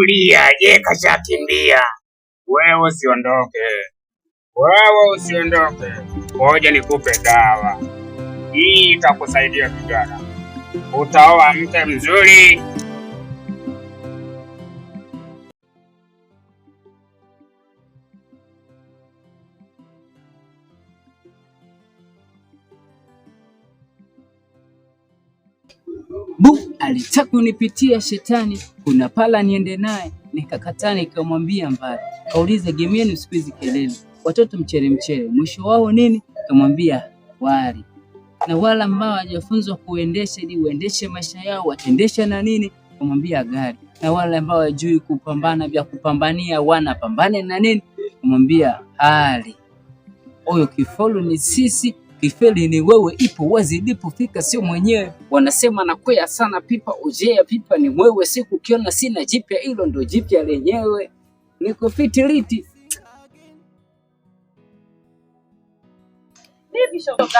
Tulia, je kashakimbia. Wewe usiondoke. Ngoja nikupe dawa. Hii itakusaidia kijana. Utaoa mke mzuri. Alitaka unipitia shetani, kuna pala niende naye, nikakataa nikamwambia mbali. Kauliza game yenu siku hizi kelele, watoto mchele, mwisho wao nini? Kamwambia wali. Na wala ambao hawajafunzwa kuendesha ili uendeshe maisha yao watendesha na nini? Kamwambia gari. Na wale ambao hawajui kupambana vya kupambania wanapambane na nini? Kamwambia hali. Oyo kifaulu ni sisi, kifeli ni wewe, ipo wazi ilipofika sio mwenyewe. Wanasema nakwea sana pipa, ujea pipa ni wewe, siku kiona sina jipya, hilo ndo jipya lenyewe. Niko fitiliti. Bibi shogangu.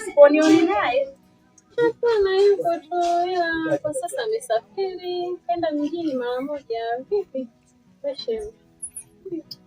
Siponioni naye. Hapana, yuko tu, ila kwa sasa amesafiri kwenda mjini mara moja. Vipi? Wewe?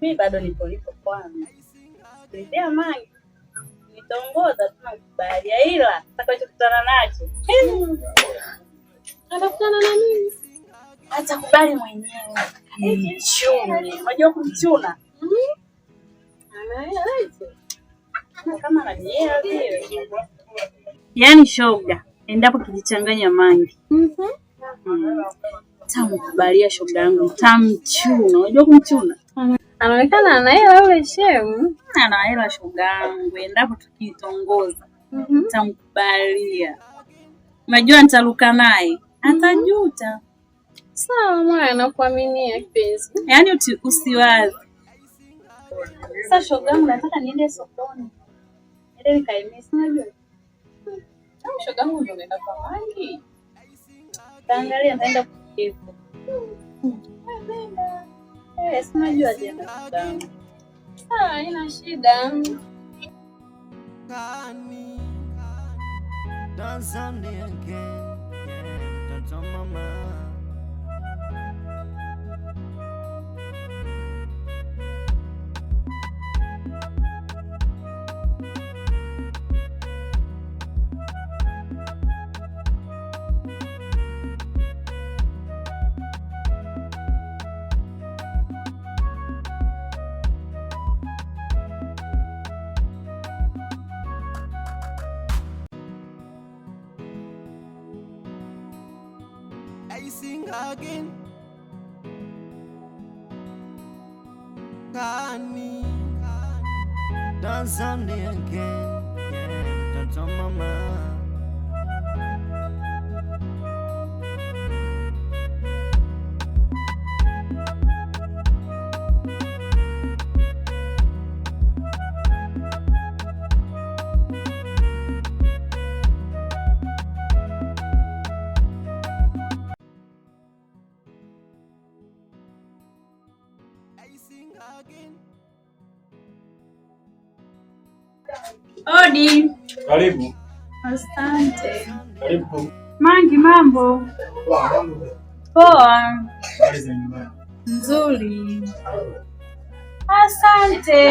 Mimi bado nipo kwanza. Ndio Mangi. Nitaongoza tunakubalia, ila tutakachokutana nacho. Atakutana na nini? Atakubali mwenyewe. Chuni. Unajua kumchuna? Kama ananielewa vile. Yaani shoga, endapo tujichanganya Mangi. Tamkubalia shoga yangu, tamchuna. Unajua kumchuna? Anaonekana ana hela yule shemu. Ana hela shoga yangu, endapo tukitongoza. Tamkubalia. Unajua nitaruka naye, atajuta. Sawa mwana, nakuaminia kipenzi. Yaani usiwazi. Sasa shoga yangu, nataka niende sokoni. Ndio nikaimisi unajua. Shoga yangu ndio naenda kwa Mangi. Taangalia naenda kukifu. Sinajua tena shoga. Haina shida. Tanzania again. Mama. I sing again. Kani Tanzania again. Tata mama. Odi. Karibu. Asante. Karibu. Mangi, mambo? Poa. Nzuri. Asante.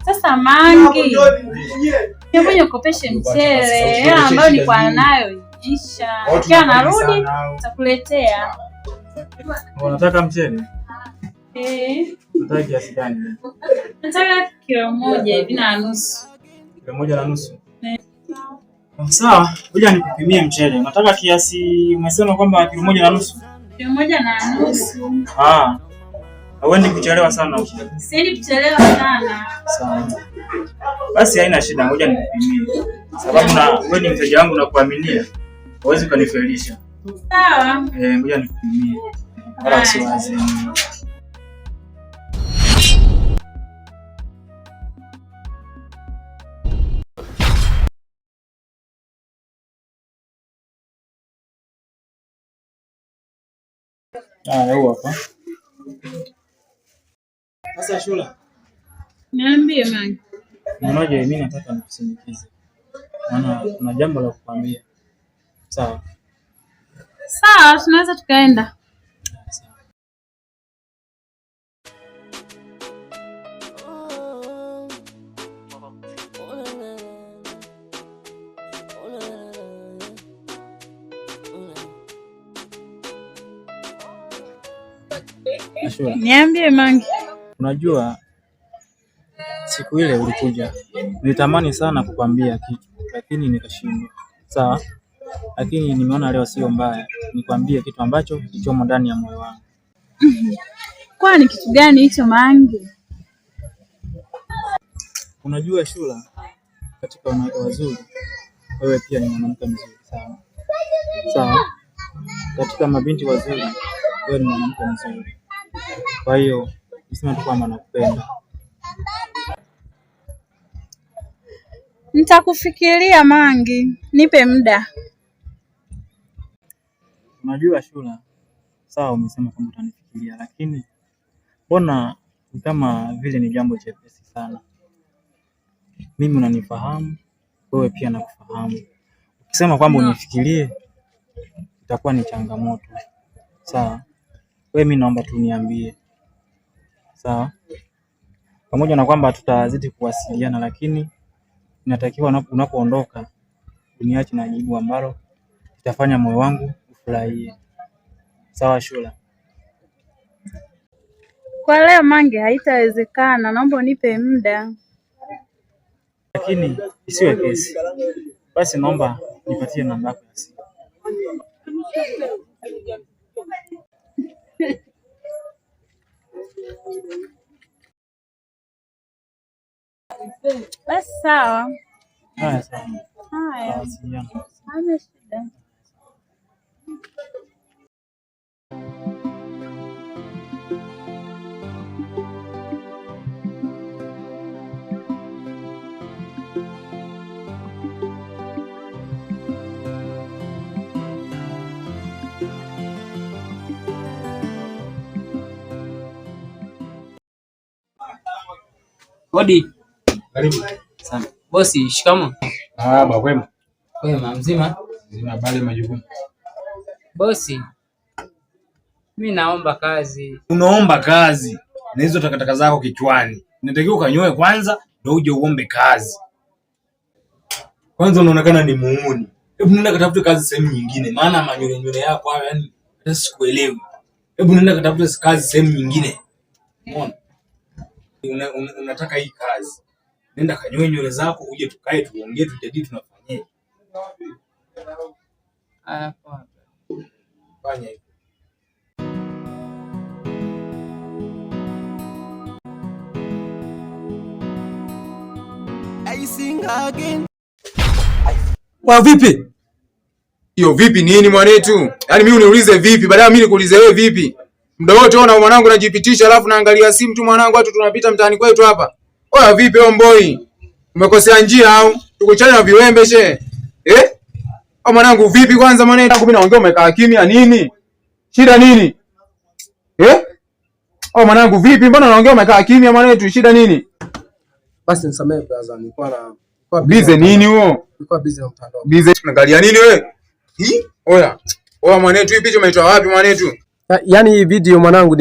Sasa Mangi, hebu nikopeshe mchele, hela ambayo nilikuwa nayo isha. Kia narudi nitakuletea. Unataka mchele? Nataka kiasi gani? Nataka kilo moja hivi na nusu. Kilo moja na nusu? Sawa, ngoja nikupimie mchele. Unataka kiasi, umesema kwamba kilo moja na nusu? Kilo moja na nusu. Hauendi kuchelewa sana. Siendi kuchelewa sana. Sawa. Basi haina shida, ngoja nikupimie. Sababu wewe ni mteja wangu na kuaminia. Huwezi kunifelisha. Sawa. Ngoja nikupimie. Wala usiwaze. Huo hapa. Sasa Shula. Niambie Mangi. Unaje, mimi nataka nikusindikize. Maana kuna jambo la kukwambia. Sawa. Sawa, tunaweza tukaenda. Ashura, Niambie Mangi. unajua siku ile ulikuja, nilitamani sana kukwambia kitu lakini nikashindwa. Sawa, lakini nimeona leo sio mbaya nikwambie kitu ambacho kichomo ndani ya moyo wangu. Kwani kitu gani hicho Mangi? Unajua Shura, katika wanawake wazuri wewe pia ni mwanamke mzuri. Sawa sawa, katika mabinti wazuri wewe ni mwanamke mzuri. Kwa hiyo niseme tu kwamba nakupenda. Nitakufikiria Mangi, nipe muda. Unajua Shura, sawa umesema kwamba utanifikiria, lakini mbona ni kama vile ni jambo jepesi sana. Mimi unanifahamu, wewe pia nakufahamu. Ukisema kwamba unifikirie itakuwa ni changamoto. Sawa, wewe mimi naomba tu niambie. Sawa, pamoja na kwamba tutazidi kuwasiliana, lakini inatakiwa unapoondoka uniache na jibu ambalo itafanya moyo wangu ufurahie. Sawa Shura? Kwa leo Mangi haitawezekana, naomba unipe muda. Lakini isiwe kesi. Basi naomba nipatie namba yako ya simu. Basi sawa. Haya sawa. Haya. Hamna shida. Hodi. Karibu. Sana. Bosi, shikamoo. Kwema. Kwema, mzima? Mzima, bali majukumu. Bosi, mimi naomba kazi. Unaomba kazi na hizo takataka zako kichwani. Inatakiwa ukanyoe kwanza ndio uje uombe kazi. Kwanza unaonekana ni muuni. Hebu nenda katafute kazi sehemu nyingine, maana manyole yako hayo yani hata sikuelewi. Hebu nenda katafute kazi sehemu nyingine. Umeona? Unataka hii kazi. Nenda kanyoe nywele zako uje tukae tuongee tujadili tunafanyaje. Poa. Fanya hivyo. Wa vipi? Hiyo vipi nini mwanetu? Yaani mimi uniulize vipi baadaye mimi nikuulize wewe vipi? Muda wote ona mwanangu najipitisha alafu naangalia simu tu mwanangu, watu tunapita mtaani kwetu hapa. Oya vipi wewe mboi? Umekosea njia au? Tukuchana na viwembe she. Au mwanangu vipi kwanza mwanetu? Mimi naongea umekaa kimya nini? Shida nini? Au mwanangu vipi? Mbona unaongea umekaa kimya mwanetu? Shida nini? Basi nisamehe brother, nilikuwa busy nini huo? Nilikuwa busy na mtandao. Busy tunaangalia nini wewe? Oya mwanetu, hii picha umeitoa wapi mwanetu? Yaani hii video mwanangu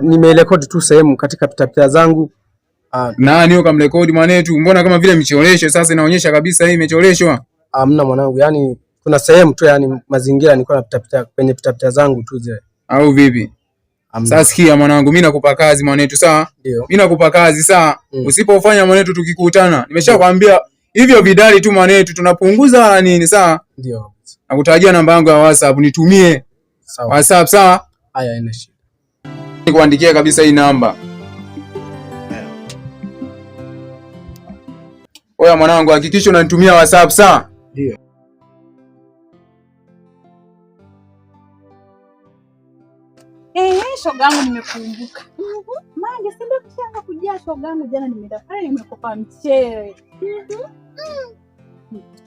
nimerekodi tu sehemu katika pitapita zangu. Nani huyo kamrekodi mwanetu? Mbona kama vile micholesho sasa inaonyesha kabisa hii imecholeshwa. Hamna mwanangu, yaani kuna sehemu tu, yaani mazingira nilikuwa napita kwenye pitapita zangu tu zile. Au vipi? Sasa sikia mwanangu, mimi nakupa kazi mwanetu, sawa? Mimi nakupa kazi sawa? Usipofanya mwanetu tukikutana, nimeshakwambia hivyo vidali tu mwanetu tunapunguza wala nini, sawa? Ndio. Nakutajia namba yangu ya WhatsApp nitumie. Sawa. WhatsApp sawa? Haya ina shida. Nikuandikia kabisa hii namba. Oya mwanangu, hakikisha unanitumia WhatsApp sawa? Ndio. Shogangu nimekumbuka. Mange si ndio kishaanza kujia shogangu, jana nimeenda pale nimekopa mchele.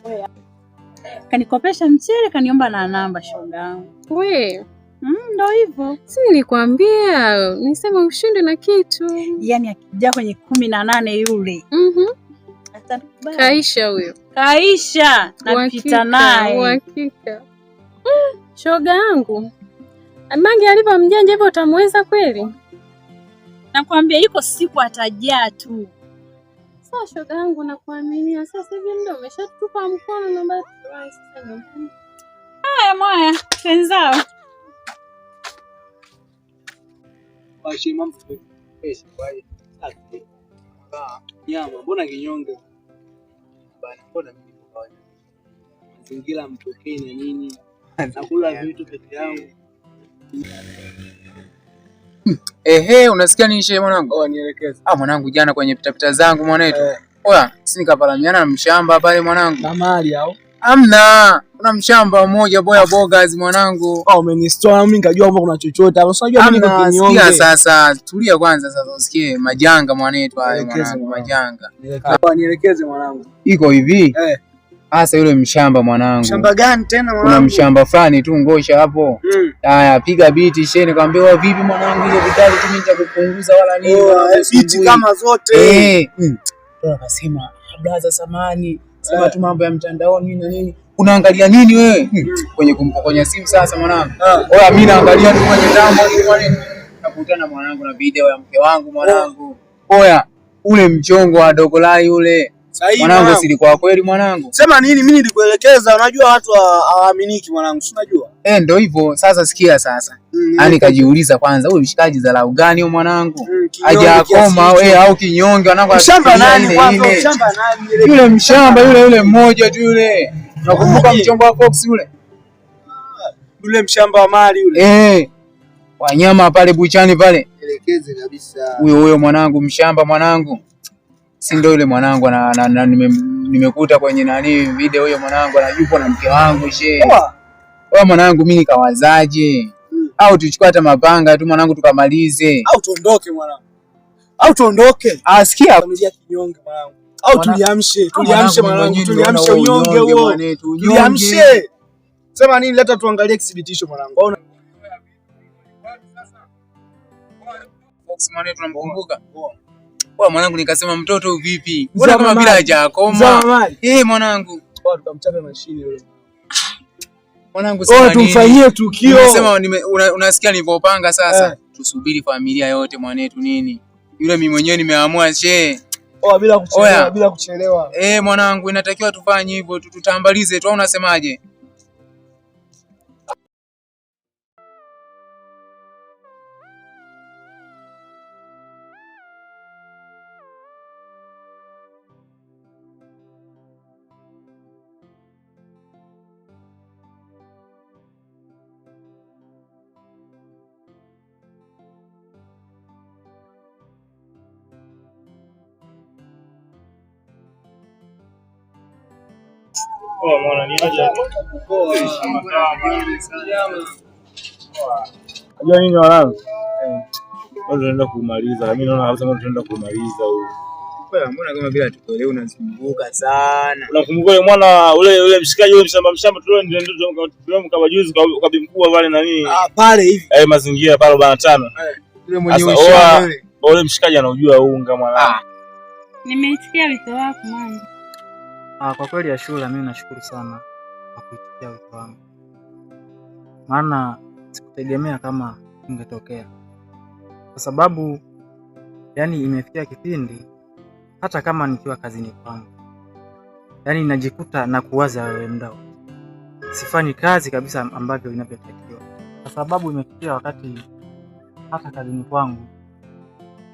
Oya. Kanikopesha mchele, kaniomba na namba shogangu. We. Ndio hivyo. Si nilikwambia niseme ushinde na kitu. Yaani akija kwenye 18 yule. Atakubali. Kaisha huyo. Kaisha, napita naye. Uhakika. Shoga yangu. Mange alivyo mjanja hivyo utamweza kweli? Nakwambia yuko siku atajaa tu. Sasa shoga yangu nakuaminia. Sasa hivi ndio umeshatupa mkono na basi sasa nyumbani. Haya moya, tenzao. Nyama, mbona kinyonge? Bana, mbona mimi kawaida. Mazingira mpokee na nini? Nakula vitu peke yangu. Ehe, unasikia nini shehe mwanangu? Oh, nielekeze. Mwanangu jana kwenye pitapita zangu mwanetu. Oya, si nikapalamiana na mshamba pale mwanangu. Na mali au? Amna, kuna mshamba mmoja boya bogas mwanangu. Umenistore mimi nikajua kwamba kuna chochote. Unajua mimi niko kinyonge. Sikia sasa, tulia kwanza sasa usikie majanga mwanetu hayo mwanangu, majanga. Nielekeze mwanangu. Iko hivi? Sasa yule mshamba mwanangu. Mshamba gani tena mwanangu? Kuna mshamba fulani tu ngosha hapo. Haya, piga biti sheni nikamwambia wewe vipi mwanangu ile vitali tu mimi nitakupunguza wala nini. Biti kama zote. Akasema blaza samani, sema tu mambo ya mtandaoni na nini. Unaangalia nini wewe? Kwenye kumpokonya simu sasa mwanangu. Oya mimi naangalia tu kwenye tambo ile nakutana mwanangu na video ya mke wangu mwanangu. Oya ule mchongo wa Dogolai ule. Mwanangu silikuwa kweli mwanangu. Sema nini mimi nilikuelekeza, unajua watu hawaaminiki mwanangu, si unajua? Ndio hivyo. Sasa sikia sasa. Yaani kajiuliza kwanza huyu mshikaji dharau gani huyo mwanangu? Hajakoma au kinyonge wanangu. Mshamba nani kwanza? Mshamba nani? Yule mshamba yule mmoja tu yule. Nakumbuka mchongo wa Fox yule. Yule mshamba wa mali yule. Wanyama pale buchani pale. Elekeze kabisa. Huyo mwanangu mshamba mwanangu. Si ndio yule mwanangu na nimekuta kwenye nani video huyo mwanangu yupo na mke wangu shehe. Wewe mwanangu mimi nikawazaje? Au tuchukue hata mapanga tu mwanangu tukamalize. Au tuondoke mwanangu. Au tuondoke. Sikia familia kinyonge mwanangu. Au tuliamshe mwanangu, tuliamshe unyonge huo. Tuliamshe. Sema nini, leta tuangalie kithibitisho mwanangu. Fox mwanangu tunamkumbuka. Wewe mwanangu nikasema mtoto vipi? Mbona kama bila hajakoma? Mwanangu. Tukamchape mashine yule. Mwanangu sasa tumfanyie tukio. Unasema unasikia nilipopanga sasa. Tusubiri familia yote mwanetu nini? Yule mimi mwenyewe nimeamua shehe. Bila kuchelewa. Mwanangu inatakiwa tufanye hivyo tutambalize tu au unasemaje? Unajua nini wanangu? Tunaenda kumaliza. Mimi naona hapa tunaenda kumaliza huyu. Mbona kama bila tukuelewa unazunguka sana. Unakumbuka yule mwana ule mshikaji yule mshamba ndio mkaba juzi kwa bimkubwa pale na nini? Pale hivi. Mazingira pale 45. Yule mwenye ushamba yule. Yule mshikaji anajua unga mwanangu. Nimeitikia wito wako mama. Kwa kweli Ashura mimi nashukuru sana kwa kuitikia wito wangu. Maana sikutegemea kama ungetokea. Kwa sababu yani imefikia kipindi hata kama nikiwa kazini kwangu. Yani najikuta na kuwaza wewe mdau. Sifanyi kazi kabisa ambavyo inavyotakiwa. Kwa sababu imefikia wakati hata kazini kwangu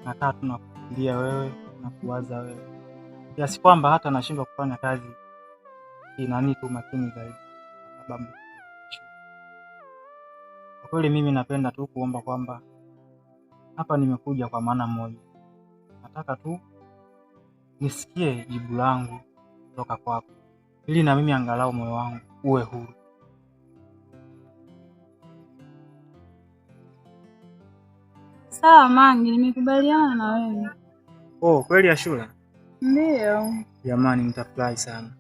nakaa tu na kufikiria wewe na kuwaza wewe. Kiasi kwamba hata nashindwa kufanya kazi inani tu makini zaidi kwa sababu kwa kweli mimi napenda tu kuomba kwamba hapa nimekuja kwa maana moja. Nataka tu nisikie jibu langu kutoka kwako ili na mimi angalau moyo wangu uwe huru. Sawa Mangi, nimekubaliana na wewe. Kweli Ashura? Ndio. Jamani nitafurahi sana.